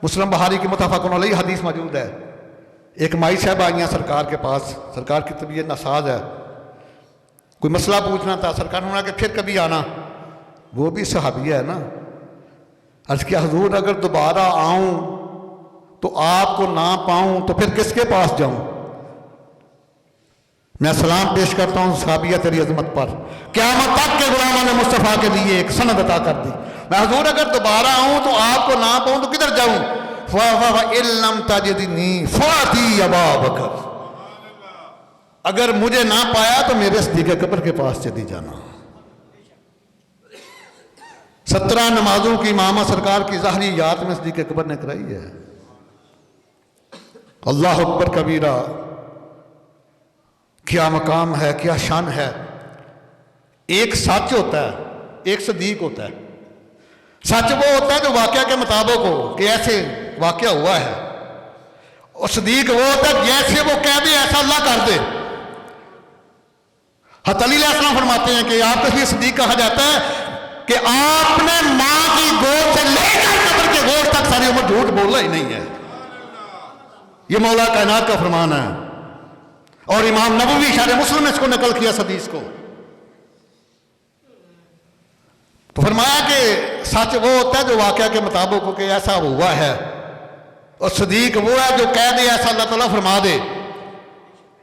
مسلم بخاری کی متفق علیہ حدیث موجود ہے. ایک مائی صاحب آئی ہیں سرکار کے پاس، سرکار کی طبیعت ناساز ہے، کوئی مسئلہ پوچھنا تھا. سرکار نے کہ پھر کبھی آنا. وہ بھی صحابیہ ہے نا. عرض کیا حضور اگر دوبارہ آؤں تو آپ کو نہ پاؤں تو پھر کس کے پاس جاؤں؟ میں سلام پیش کرتا ہوں صحابیہ تیری عظمت پر. قیامت تک کے غلاموں نے مصطفیٰ کے لیے ایک سند عطا کر دی. میں حضور اگر دوبارہ آؤں تو آپ کو نہ پاؤں تو کدھر جاؤں؟ فَإِن لَّمْ تَجِدْنِي فَأْتِي أَبَا بَكْرَ، اگر مجھے نہ پایا تو میرے صدیق اکبر کے پاس چلی جانا. 17 نمازوں کی امامہ سرکار کی ظاہری یاد میں صدیق اکبر نے کرائی ہے. اللہ اکبر کبیرہ، کیا مقام ہے، کیا شان ہے. ایک سچ ہوتا ہے، ایک صدیق ہوتا ہے. سچ وہ ہوتا ہے جو واقعہ کے مطابق ہو کہ ایسے واقعہ ہوا ہے، اور صدیق وہ ہوتا ہے جیسے وہ کہہ دے ایسا اللہ کر دے. حضرت علی علیہ السلام فرماتے ہیں کہ آپ کے لیے صدیق کہا جاتا ہے کہ آپ نے ماں کی گود سے لے کر قبر کے گوشت تک ساری عمر جھوٹ بولا ہی نہیں ہے. یہ مولا کائنات کا فرمان ہے. اور امام نبوی شرح مسلم نے اس کو نقل کیا اس حدیث کو. تو فرمایا کہ سچ وہ ہوتا ہے جو واقعہ کے مطابق ہو کہ ایسا ہوا ہے، اور صدیق وہ ہے جو کہہ دے ایسا اللہ تعالیٰ فرما دے.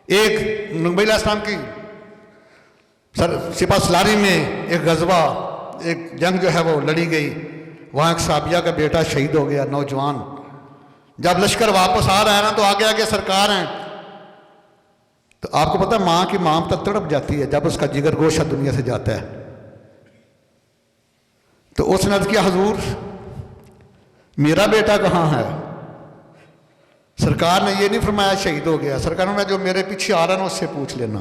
ایک نبی علیہ السلام کی سپہ سالاری میں ایک غزوہ، ایک جنگ جو ہے وہ لڑی گئی. وہاں ایک صحابیہ کا بیٹا شہید ہو گیا، نوجوان. جب لشکر واپس آ رہا ہے نا تو آگے آگے سرکار ہیں. تو آپ کو پتہ ہے ماں کی مامتا تڑپ جاتی ہے جب اس کا جگر گوشہ دنیا سے جاتا ہے. تو اس نے عرض کیا حضور میرا بیٹا کہاں ہے؟ سرکار نے یہ نہیں فرمایا شہید ہو گیا. سرکار نے جو میرے پیچھے آ رہا ہے نا اس سے پوچھ لینا.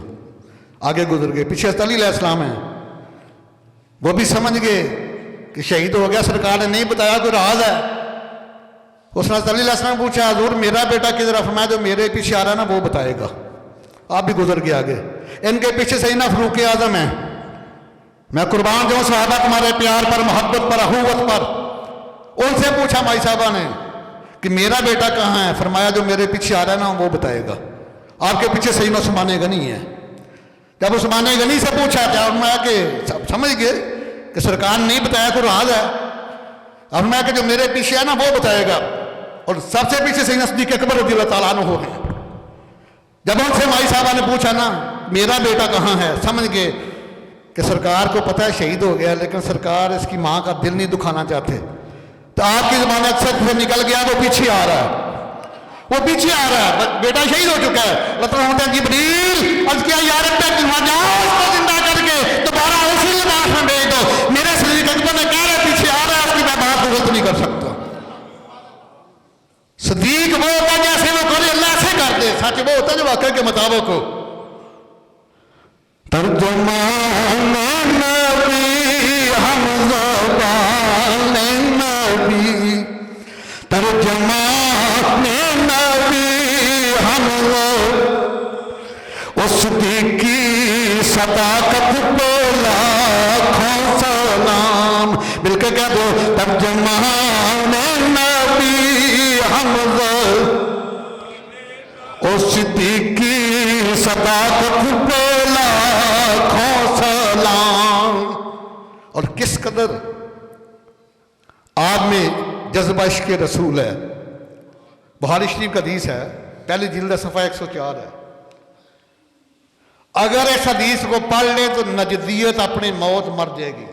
آگے گزر گئے. پیچھے حضرت علی علیہ السلام ہیں، وہ بھی سمجھ گئے کہ شہید ہو گیا. سرکار نے نہیں بتایا کوئی راز ہے. اس نے حضرت علی علیہ السلام پوچھا حضور میرا بیٹا کدھر ہے؟ فرمایا جو میرے پیچھے آ رہا ہے نا وہ بتائے گا. آپ بھی گزر گئے آگے. ان کے پیچھے سیدنا فاروق اعظم ہیں. میں قربان جاؤں صحابہ تمہارے پیار پر، محبت پر، اخوت پر. ان سے پوچھا مائی صاحبہ نے کہ میرا بیٹا کہاں ہے؟ فرمایا جو میرے پیچھے آ رہا ہے نا وہ بتائے گا. آپ کے پیچھے سیدنا عثمان غنی ہے. جب عثمان غنی سے پوچھا کیا فرمایا کہ سمجھ گئے کہ سرکار نے نہیں بتایا کوئی راز ہے. فرمایا کہ جو میرے پیچھے ہے نا وہ بتائے گا. اور سب سے پیچھے سیدنا صدیق اکبر رضی اللہ تعالیٰ عنہ ہیں. جب ان سے مائی صاحبہ نے پوچھا نا میرا بیٹا کہاں ہے، سمجھ گئے کہ سرکار کو پتہ ہے شہید ہو گیا، لیکن سرکار اس کی ماں کا دل نہیں دکھانا چاہتے. تو آپ کی زبان اکثر سے نکل گیا وہ پیچھے آ رہا ہے، وہ پیچھے آ رہا ہے، بیٹا شہید ہو چکا ہے. اللہ تعالیٰ ہوتا ہے جبریل عرض کیا یا رب جاؤ اس کو زندہ کر کے دوبارہ اسی لباس میں بھیج دو. میرے صدیق اکبر نے کہہ رہا پیچھے آ رہا ہے، اس کی میں بات غلط نہیں کر سکتا. صدیق وہ ہوتا ہے جیسے وہ کرے اللہ ایسے کر دے. سچ وہ ہوتا ہے جو واقعہ کے مطابق ہو. ترجمان نبی ہم زبان نبی، ترجمان نبی ہم اس کی صداقت پہ لاکھوں سلام. مل کے کہہ دو ترجمان نبی ہم اس کی صداقت پہ لاکھوں سلام. اور کس قدر آپ میں جذبہ عشق رسول ہے. بخاری شریف کا حدیث ہے، پہلی جلد صفحہ 104 ہے. اگر اس حدیث کو پڑھ لیں تو نجدیت اپنی موت مر جائے گی.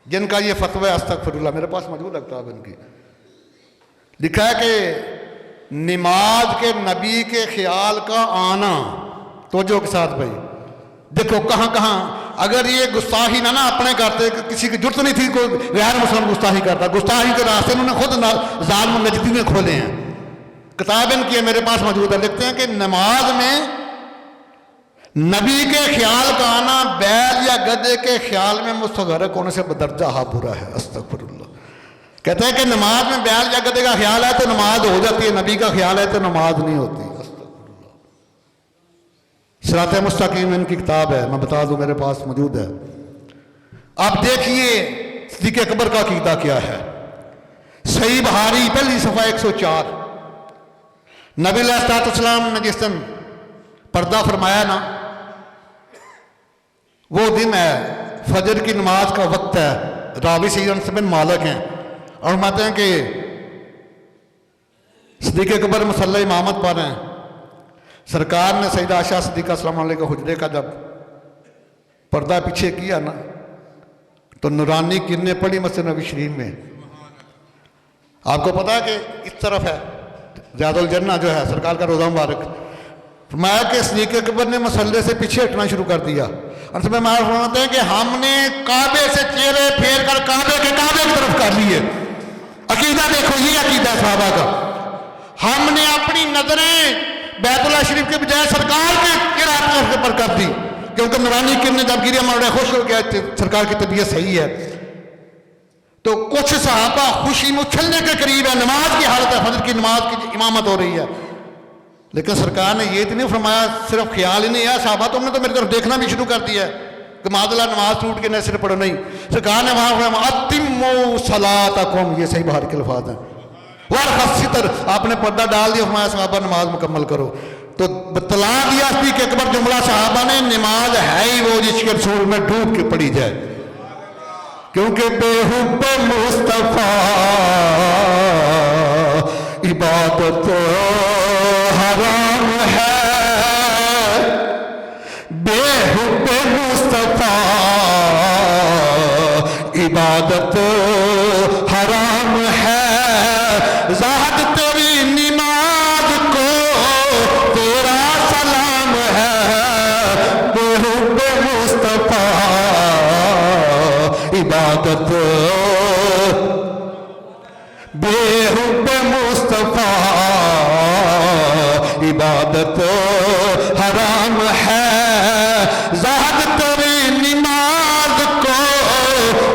جن کا یہ فتوی استغفر اللہ میرے پاس موجود ہے کتاب ان کی. لکھا ہے کہ نماز کے نبی کے خیال کا آنا، توجہ کے ساتھ بھائی دیکھو کہاں کہاں. اگر یہ گستاخی نہ اپنے کرتے، کسی کی جرت نہیں تھی کوئی غیر مسلم گستاخی کرتا. گستاخی کے راستے انہوں نے خود ظالم نجدی میں کھولے ہیں. کتاب ان کی میرے پاس موجود ہے. لکھتے ہیں کہ نماز میں نبی کے خیال کا آنا بیل یا گدے کے خیال میں مستغرق ہونے سے بدرجہ ہا برا ہے. استغفر اللہ. کہتے ہیں کہ نماز میں بیل یا گدے کا خیال ہے تو نماز ہو جاتی ہے، نبی کا خیال ہے تو نماز نہیں ہوتی. صراط مستقیم ان کی کتاب ہے، میں بتا دوں میرے پاس موجود ہے. آپ دیکھیے صدیق اکبر کا عقیدہ کیا ہے. صحیح بخاری پہلی صفحہ 104. نبی علیہ السلام نے جس دن پردہ فرمایا نا، وہ دن ہے، فجر کی نماز کا وقت ہے. راوی سید انس بن مالک ہیں اور فرماتے ہیں کہ صدیق اکبر مصلی امامت پر ہیں. سرکار نے سیدہ عائشہ صدیقہ السلام علیہ کے حجرے کا جب پردہ پیچھے کیا نا تو نورانی کرنیں پڑی مسجد نبی شریف میں. آپ کو پتا ہے کہ اس طرف ہے ریاض الجنہ جو ہے سرکار کا روضہ مبارک. فرمایا کہ صدیق اکبر نے مسلے سے پیچھے ہٹنا شروع کر دیا. اور اس میں فرماتے ہیں کہ ہم نے کعبے سے چہرے پھیر کر کعبے کی طرف کر لیے. عقیدہ دیکھو، یہ عقیدہ ہے صحابہ کا. ہم نے اپنی نظریں بیت اللہ شریف کے بجائے سرکار کے قرات پر کر دی، کیونکہ نورانی کرنے جب گری ہمارے خوش ہو گیا سرکار کی طبیعت صحیح ہے. تو کچھ صحابہ خوشی میں اچھلنے کے قریب ہے، نماز کی حالت ہے، فجر کی نماز کی امامت ہو رہی ہے. لیکن سرکار نے یہ تو نہیں فرمایا صرف خیال ہی نہیں ہے صحابہ تم نے تو میری طرف دیکھنا بھی شروع کر دیا ہے کہ معاذ اللہ نماز ٹوٹ کے نہ صرف پڑھو. نہیں، سرکار نے وہاں فرمایا اتموا صلاتکم، یہ صحیح بخاری کے الفاظ ہیں. وارفعوا الستر، آپ نے پردہ ڈال دیا، فرمایا صحابہ نماز مکمل کرو. تو بتلا دیا صدیق اکبر جملہ صحابہ نے، نماز ہے ہی وہ جس کے رسول میں ڈوب کے پڑھی جائے، کیونکہ بے حب مصطفیٰ عبادت حرام ہے، بے حب مصطفیٰ عبادت حرام ہے. زاہد تیری نماز کو تیرا سلام ہے، بے حب مصطفیٰ عبادت، بے حب مصطفیٰ عبادت حرام ہے. زاہد تیری نماز کو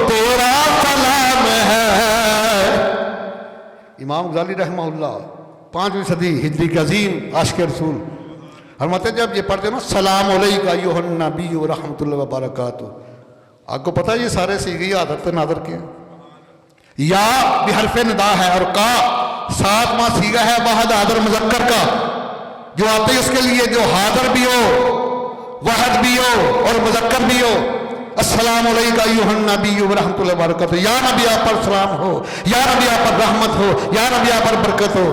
تیرا سلام ہے. امام غزالی رحمہ اللہ 5ویں صدی ہجری کے عظیم عاشق رسول فرماتے جب یہ پڑھتے نا سلام علیکہ ایھا النبی ورحمۃ اللہ وبرکاتہ، آپ کو پتہ ہے یہ سارے صیغے حضرت نادر کے ہیں. یا بحرف ندا ہے اور کا 7واں صیغہ ہے واحد حاضر مذکر کا، جو آتے ہیں اس کے لیے جو حاضر بھی ہو، واحد بھی ہو اور مذکر بھی ہو. السلام علیکہ ایھا النبی ورحمۃ اللہ وبرکاتہ، یا نبی آپ پر سلام ہو، یا نبی آپ پر رحمت ہو، یا نبی آپ پر برکت ہو.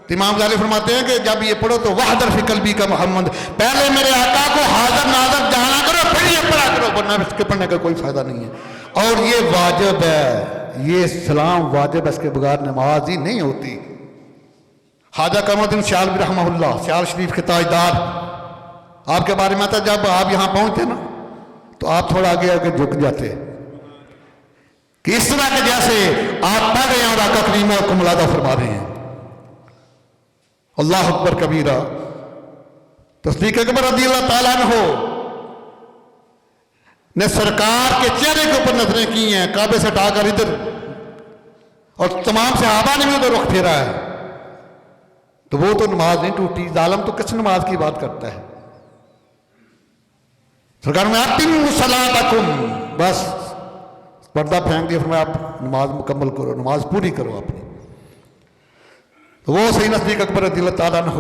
تو امام غزالی فرماتے ہیں کہ جب یہ پڑھو تو وحدر فی قلبی کا محمد، پہلے میرے آقا کو حاضر ناظر جانا کرو پھر یہ پڑھا کرو، ورنہ اس کے پڑھنے کا کوئی فائدہ نہیں ہے. اور یہ واجب ہے، یہ سلام واجب ہے، اس کے بغیر نماز ہی نہیں ہوتی. خواجہ قمر الدین سیالوی رحمہ اللہ، سیال شریف کے تاجدار، آپ کے بارے میں آتا جب آپ یہاں پہنچتے نا تو آپ تھوڑا آگے آگے جھک جاتے کہ اس طرح کے جیسے آپ پڑھ رہے ہیں اور آقا کریم کو ملادہ فرما رہے ہیں. اللہ اکبر کبیرہ. صدیق اکبر رضی اللہ تعالیٰ عنہ نے سرکار کے چہرے کے اوپر نظریں کی ہیں، کعبے سے ہٹا کر ادھر، اور تمام صحابہ نے بھی ادھر رخ پھیرا ہے. تو وہ تو نماز نہیں ٹوٹی. ظالم تو کس نماز کی بات کرتا ہے؟ سرکار میں اتموا صلاتکم، بس پردہ پھینک دیا، فرمایا آپ نماز مکمل کرو، نماز پوری کرو اپنی. تو وہ سیدنا صدیق اکبر رضی اللہ تعالیٰ عنہ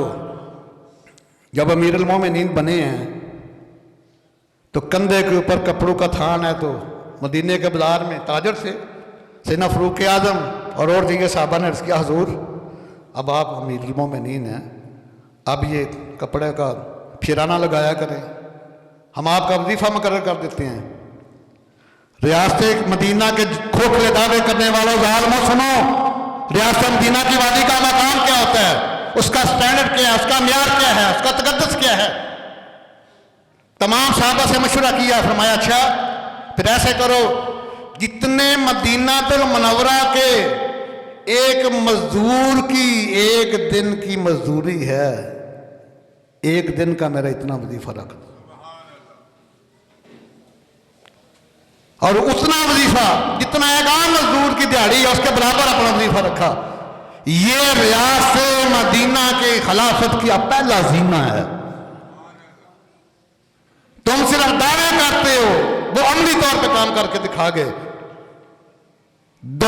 جب امیر المومنین بنے ہیں تو کندھے کے اوپر کپڑوں کا تھان ہے. تو مدینے کے بازار میں تاجر سے سیدنا فاروق اعظم اور دیگر صحابہ نے عرض کیا حضور اب آپ امیر المومنین ہیں، اب یہ کپڑے کا پھیرانہ لگایا کریں، ہم آپ کا وظیفہ مقرر کر دیتے ہیں. ریاست مدینہ کے کھوکھلے دعوے کرنے والوں ظالموں سنو، ریاست مدینہ کی وادی کا مقام کیا ہوتا ہے، اس کا سٹینڈرڈ کیا ہے، اس کا معیار کیا ہے، اس کا تقدس کیا ہے. تمام صحابہ سے مشورہ کیا، فرمایا اچھا پھر ایسے کرو، جتنے مدینہ المنورہ کے ایک مزدور کی ایک دن کی مزدوری ہے، ایک دن کا میرا اتنا وظیفہ رکھ دو، اور اتنا وظیفہ جتنا ایک عام مزدور کی دیہڑی ہے اس کے برابر اپنا وظیفہ رکھا. یہ ریاست مدینہ کے خلافت کی پہلا زینہ ہے. تم صرف دعوے کرتے ہو، وہ عملی طور پہ کام کر کے دکھا گئے. 2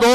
2